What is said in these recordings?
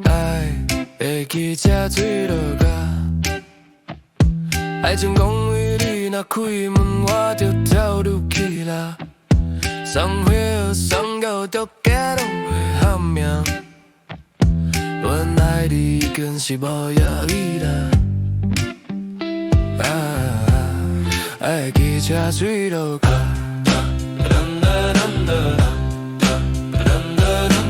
爱的汽车坠落甲，爱情公园里若开门，我就跳入去啦。送花送到竹架拢会喊命，阮爱你已经是无约语啦。爱的汽车坠落甲。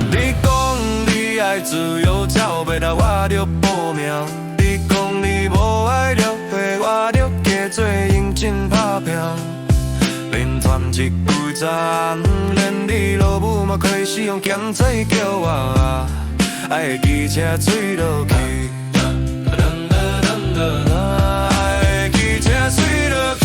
你讲你爱自由，走袂来我着保命。你讲你无爱了，我着加做认真打拼。面传一句赞，连你老母嘛开始用咸菜叫我。爱的汽车坠落去，爱的汽车坠落去。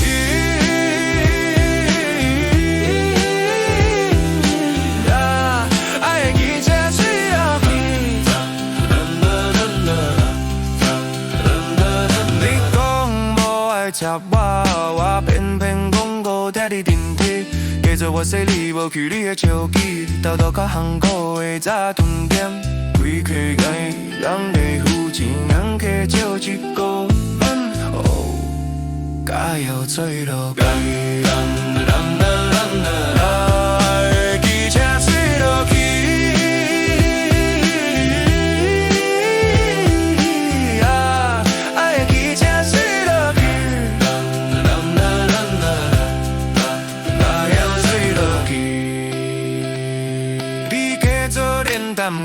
我偏偏讲我替你顶替，假做我说你无去你的笑机，偷偷甲巷口的早顿点，规溪街人的付钱，人客少一个分，加油坠落去。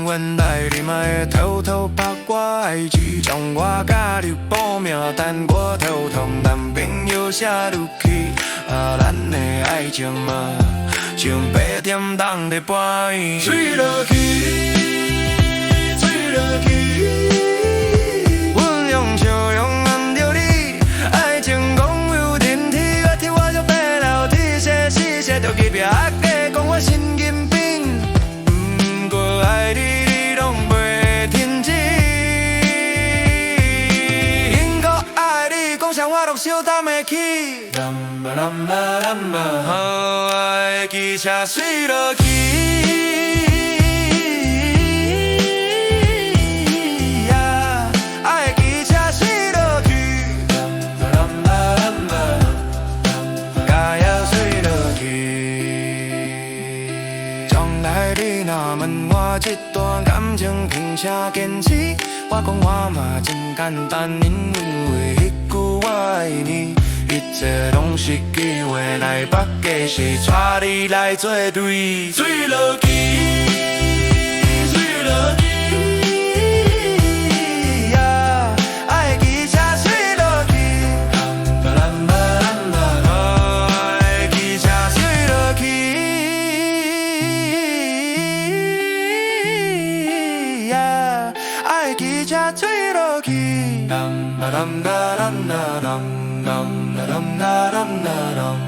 原来你嘛会偷偷拍我爱情，将我加入报名，但我头痛，男朋友写入去。咱的爱情嘛，像白点冻在半暝，坠落去，坠落去。阮用笑容按着你，爱情讲有电梯，我跳我就爬楼梯，写诗写着去壁仔架，讲我神经病。不过爱你。我都小担会起，爱的汽车坠落去，爱的汽车坠落去，加油坠落去。将来你若问我这段感情凭啥坚持，我讲我嘛真简单，因为。我爱你，一切拢是机会，来北加是带你来作对，坠落去，坠落去，爱的汽车坠落去，爱的汽车坠落去，爱的汽车坠落去。Dum da dum da dum da dum dum da dum da dum da dum